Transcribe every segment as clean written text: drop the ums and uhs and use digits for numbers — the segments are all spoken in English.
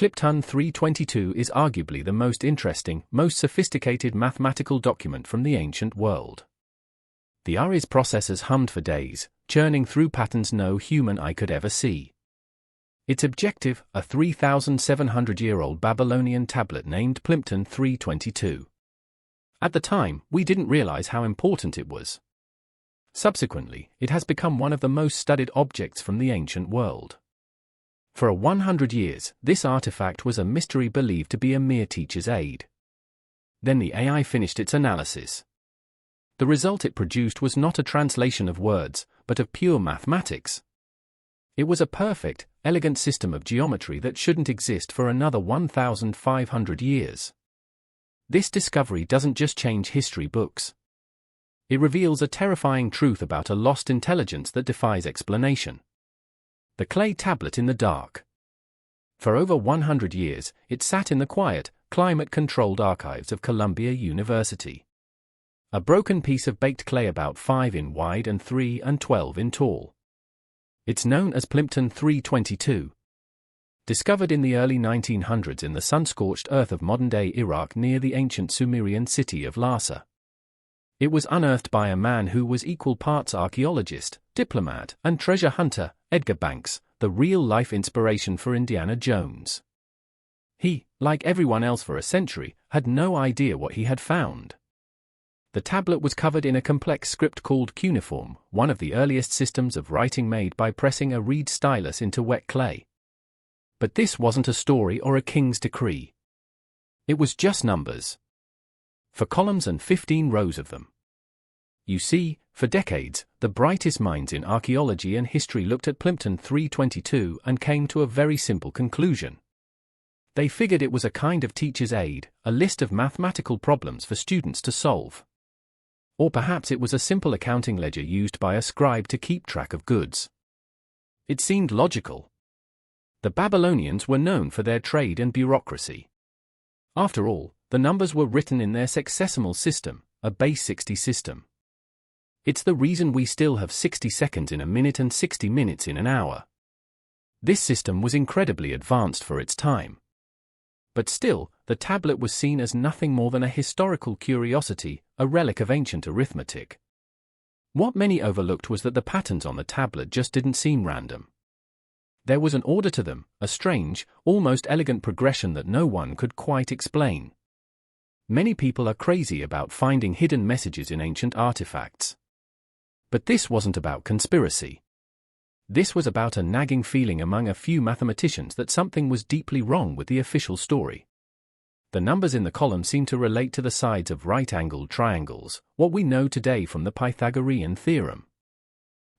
Plimpton 322 is arguably the most interesting, most sophisticated mathematical document from the ancient world. The RIS processors hummed for days, churning through patterns no human eye could ever see. Its objective, a 3,700-year-old Babylonian tablet named Plimpton 322. At the time, we didn't realize how important it was. Subsequently, it has become one of the most studied objects from the ancient world. For 100 years, this artifact was a mystery believed to be a mere teacher's aid. Then the AI finished its analysis. The result it produced was not a translation of words, but of pure mathematics. It was a perfect, elegant system of geometry that shouldn't exist for another 1,500 years. This discovery doesn't just change history books. It reveals a terrifying truth about a lost intelligence that defies explanation. The clay tablet in the dark. For over 100 years, it sat in the quiet, climate-controlled archives of Columbia University. A broken piece of baked clay about 5 in wide and 3 and 12 in tall. It's known as Plimpton 322. Discovered in the early 1900s in the sun-scorched earth of modern-day Iraq near the ancient Sumerian city of Larsa. It was unearthed by a man who was equal parts archaeologist, diplomat, and treasure hunter, Edgar Banks, the real-life inspiration for Indiana Jones. He, like everyone else for a century, had no idea what he had found. The tablet was covered in a complex script called cuneiform, one of the earliest systems of writing made by pressing a reed stylus into wet clay. But this wasn't a story or a king's decree. It was just numbers. 4 columns and 15 rows of them. You see, for decades, the brightest minds in archaeology and history looked at Plimpton 322 and came to a very simple conclusion. They figured it was a kind of teacher's aid, a list of mathematical problems for students to solve. Or perhaps it was a simple accounting ledger used by a scribe to keep track of goods. It seemed logical. The Babylonians were known for their trade and bureaucracy. After all, the numbers were written in their sexagesimal system, a base 60 system. It's the reason we still have 60 seconds in a minute and 60 minutes in an hour. This system was incredibly advanced for its time. But still, the tablet was seen as nothing more than a historical curiosity, a relic of ancient arithmetic. What many overlooked was that the patterns on the tablet just didn't seem random. There was an order to them, a strange, almost elegant progression that no one could quite explain. Many people are crazy about finding hidden messages in ancient artifacts. But this wasn't about conspiracy. This was about a nagging feeling among a few mathematicians that something was deeply wrong with the official story. The numbers in the column seem to relate to the sides of right-angled triangles, what we know today from the Pythagorean theorem.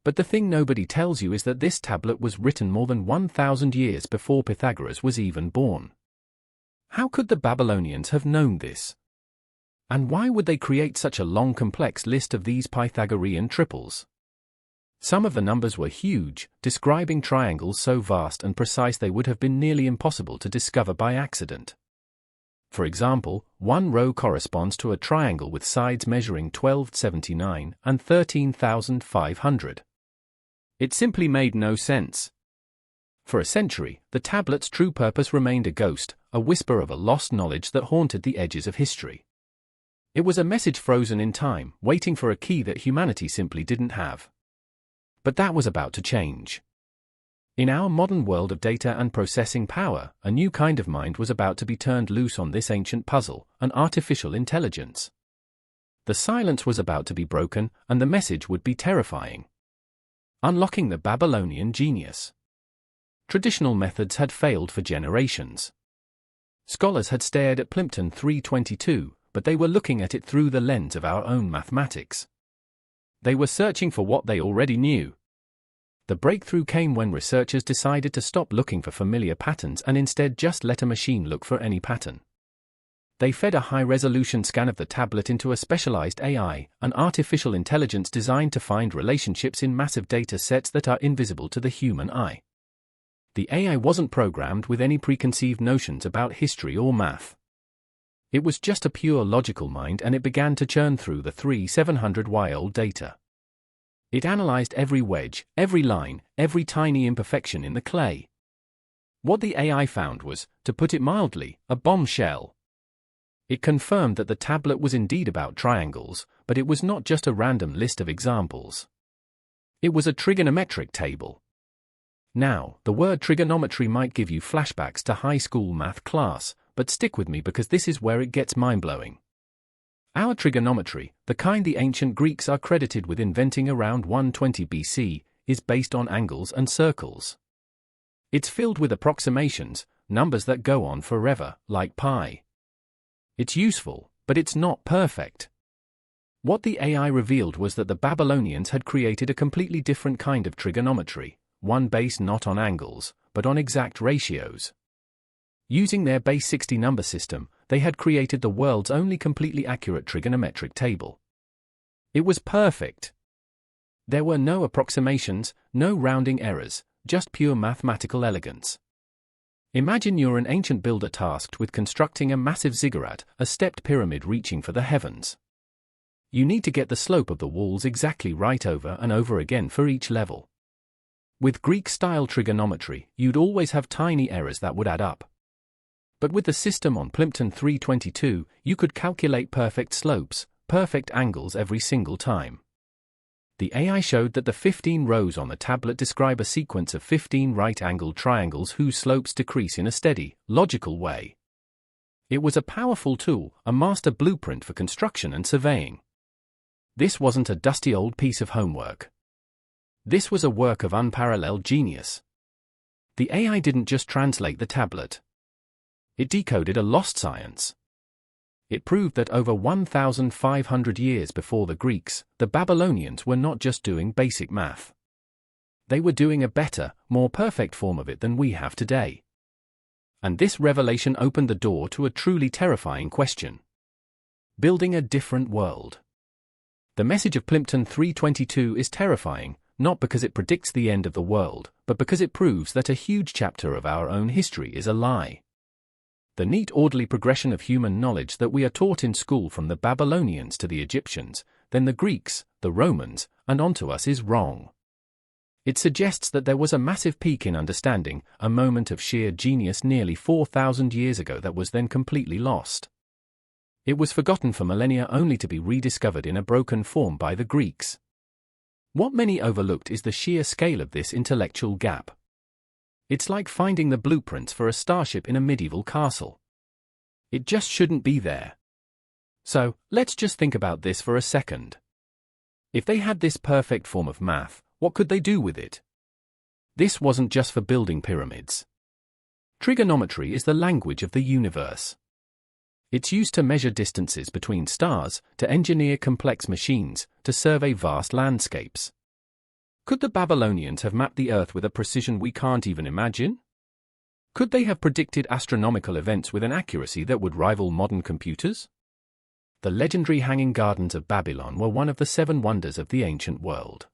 But the thing nobody tells you is that this tablet was written more than 1,000 years before Pythagoras was even born. How could the Babylonians have known this? And why would they create such a long complex list of these Pythagorean triples? Some of the numbers were huge, describing triangles so vast and precise they would have been nearly impossible to discover by accident. For example, one row corresponds to a triangle with sides measuring 1279 and 13,500. It simply made no sense. For a century, the tablet's true purpose remained a ghost, a whisper of a lost knowledge that haunted the edges of history. It was a message frozen in time, waiting for a key that humanity simply didn't have. But that was about to change. In our modern world of data and processing power, a new kind of mind was about to be turned loose on this ancient puzzle, an artificial intelligence. The silence was about to be broken, and the message would be terrifying. Unlocking the Babylonian genius. Traditional methods had failed for generations. Scholars had stared at Plimpton 322, but they were looking at it through the lens of our own mathematics. They were searching for what they already knew. The breakthrough came when researchers decided to stop looking for familiar patterns and instead just let a machine look for any pattern. They fed a high-resolution scan of the tablet into a specialized AI, an artificial intelligence designed to find relationships in massive data sets that are invisible to the human eye. The AI wasn't programmed with any preconceived notions about history or math. It was just a pure logical mind, and it began to churn through the 3,700-year-old data. It analyzed every wedge, every line, every tiny imperfection in the clay. What the AI found was, to put it mildly, a bombshell. It confirmed that the tablet was indeed about triangles, but it was not just a random list of examples. It was a trigonometric table. Now, the word trigonometry might give you flashbacks to high school math class, but stick with me because this is where it gets mind-blowing. Our trigonometry, the kind the ancient Greeks are credited with inventing around 120 BC, is based on angles and circles. It's filled with approximations, numbers that go on forever, like pi. It's useful, but it's not perfect. What the AI revealed was that the Babylonians had created a completely different kind of trigonometry, one based not on angles, but on exact ratios. Using their base 60 number system, they had created the world's only completely accurate trigonometric table. It was perfect. There were no approximations, no rounding errors, just pure mathematical elegance. Imagine you're an ancient builder tasked with constructing a massive ziggurat, a stepped pyramid reaching for the heavens. You need to get the slope of the walls exactly right over and over again for each level. With Greek-style trigonometry, you'd always have tiny errors that would add up. But with the system on Plimpton 322, you could calculate perfect slopes, perfect angles every single time. The AI showed that the 15 rows on the tablet describe a sequence of 15 right-angled triangles whose slopes decrease in a steady, logical way. It was a powerful tool, a master blueprint for construction and surveying. This wasn't a dusty old piece of homework. This was a work of unparalleled genius. The AI didn't just translate the tablet. It decoded a lost science. It proved that over 1,500 years before the Greeks, the Babylonians were not just doing basic math. They were doing a better, more perfect form of it than we have today. And this revelation opened the door to a truly terrifying question. Building a different world. The message of Plimpton 322 is terrifying, not because it predicts the end of the world, but because it proves that a huge chapter of our own history is a lie. The neat orderly progression of human knowledge that we are taught in school from the Babylonians to the Egyptians, then the Greeks, the Romans, and onto us is wrong. It suggests that there was a massive peak in understanding, a moment of sheer genius nearly 4,000 years ago that was then completely lost. It was forgotten for millennia only to be rediscovered in a broken form by the Greeks. What many overlooked is the sheer scale of this intellectual gap. It's like finding the blueprints for a starship in a medieval castle. It just shouldn't be there. So, let's just think about this for a second. If they had this perfect form of math, what could they do with it? This wasn't just for building pyramids. Trigonometry is the language of the universe. It's used to measure distances between stars, to engineer complex machines, to survey vast landscapes. Could the Babylonians have mapped the Earth with a precision we can't even imagine? Could they have predicted astronomical events with an accuracy that would rival modern computers? The legendary Hanging Gardens of Babylon were one of the 7 wonders of the ancient world.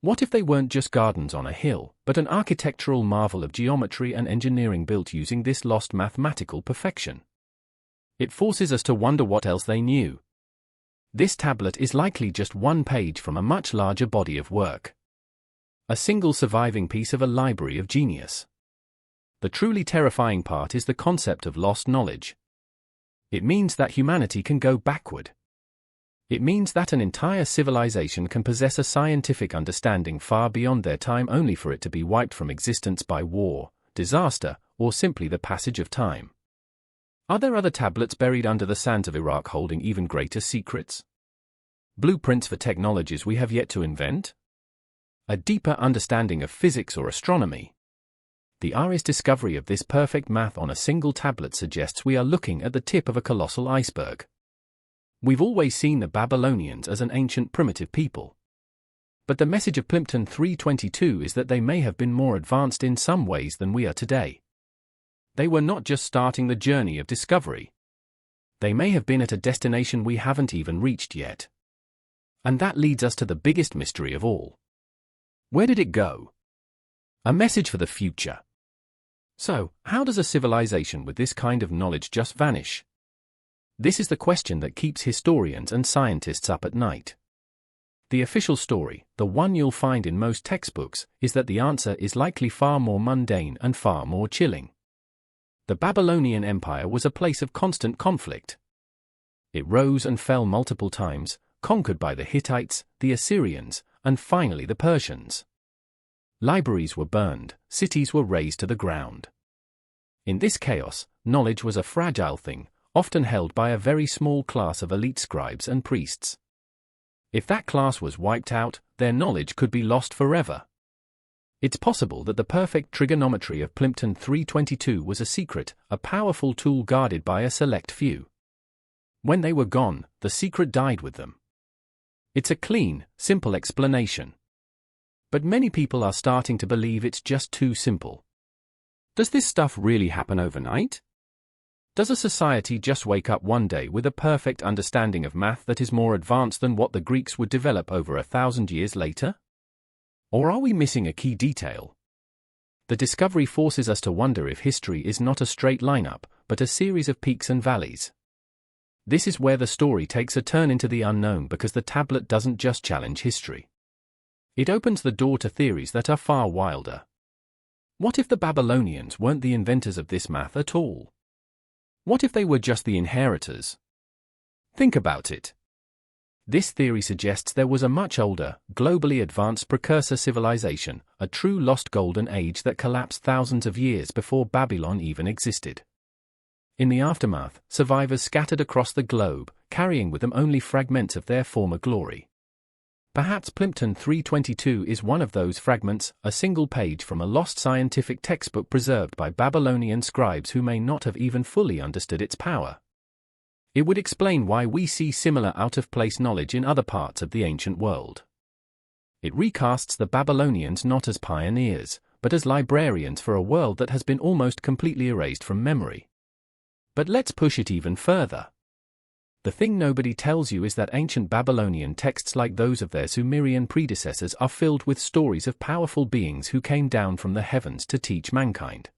What if they weren't just gardens on a hill, but an architectural marvel of geometry and engineering built using this lost mathematical perfection? It forces us to wonder what else they knew. This tablet is likely just one page from a much larger body of work. A single surviving piece of a library of genius. The truly terrifying part is the concept of lost knowledge. It means that humanity can go backward. It means that an entire civilization can possess a scientific understanding far beyond their time only for it to be wiped from existence by war, disaster, or simply the passage of time. Are there other tablets buried under the sands of Iraq holding even greater secrets? Blueprints for technologies we have yet to invent? A deeper understanding of physics or astronomy? The AI's discovery of this perfect math on a single tablet suggests we are looking at the tip of a colossal iceberg. We've always seen the Babylonians as an ancient primitive people. But the message of Plimpton 322 is that they may have been more advanced in some ways than we are today. They were not just starting the journey of discovery. They may have been at a destination we haven't even reached yet. And that leads us to the biggest mystery of all. Where did it go? A message for the future. So, how does a civilization with this kind of knowledge just vanish? This is the question that keeps historians and scientists up at night. The official story, the one you'll find in most textbooks, is that the answer is likely far more mundane and far more chilling. The Babylonian Empire was a place of constant conflict. It rose and fell multiple times, conquered by the Hittites, the Assyrians, and finally the Persians. Libraries were burned, cities were razed to the ground. In this chaos, knowledge was a fragile thing, often held by a very small class of elite scribes and priests. If that class was wiped out, their knowledge could be lost forever. It's possible that the perfect trigonometry of Plimpton 322 was a secret, a powerful tool guarded by a select few. When they were gone, the secret died with them. It's a clean, simple explanation. But many people are starting to believe it's just too simple. Does this stuff really happen overnight? Does a society just wake up one day with a perfect understanding of math that is more advanced than what the Greeks would develop over 1,000 years later? Or are we missing a key detail? The discovery forces us to wonder if history is not a straight line-up, but a series of peaks and valleys. This is where the story takes a turn into the unknown because the tablet doesn't just challenge history. It opens the door to theories that are far wilder. What if the Babylonians weren't the inventors of this math at all? What if they were just the inheritors? Think about it. This theory suggests there was a much older, globally advanced precursor civilization, a true lost golden age that collapsed thousands of years before Babylon even existed. In the aftermath, survivors scattered across the globe, carrying with them only fragments of their former glory. Perhaps Plimpton 322 is one of those fragments, a single page from a lost scientific textbook preserved by Babylonian scribes who may not have even fully understood its power. It would explain why we see similar out-of-place knowledge in other parts of the ancient world. It recasts the Babylonians not as pioneers, but as librarians for a world that has been almost completely erased from memory. But let's push it even further. The thing nobody tells you is that ancient Babylonian texts like those of their Sumerian predecessors are filled with stories of powerful beings who came down from the heavens to teach mankind.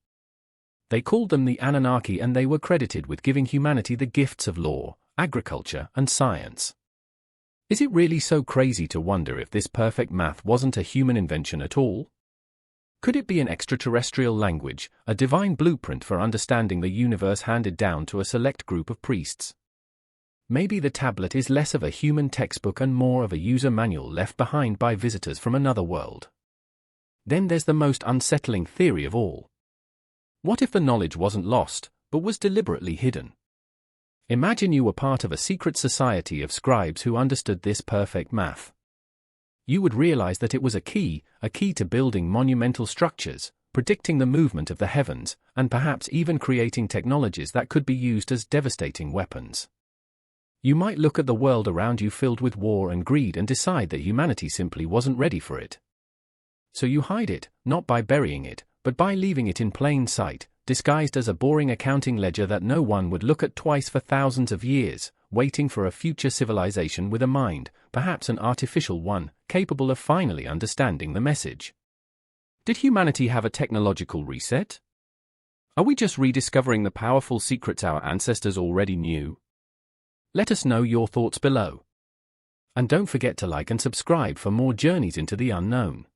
They called them the Anunnaki and they were credited with giving humanity the gifts of law, agriculture, and science. Is it really so crazy to wonder if this perfect math wasn't a human invention at all? Could it be an extraterrestrial language, a divine blueprint for understanding the universe handed down to a select group of priests? Maybe the tablet is less of a human textbook and more of a user manual left behind by visitors from another world. Then there's the most unsettling theory of all. What if the knowledge wasn't lost, but was deliberately hidden? Imagine you were part of a secret society of scribes who understood this perfect math. You would realize that it was a key to building monumental structures, predicting the movement of the heavens, and perhaps even creating technologies that could be used as devastating weapons. You might look at the world around you filled with war and greed and decide that humanity simply wasn't ready for it. So you hide it, not by burying it, but by leaving it in plain sight, disguised as a boring accounting ledger that no one would look at twice for thousands of years, waiting for a future civilization with a mind, perhaps an artificial one, capable of finally understanding the message. Did humanity have a technological reset? Are we just rediscovering the powerful secrets our ancestors already knew? Let us know your thoughts below. And don't forget to like and subscribe for more journeys into the unknown.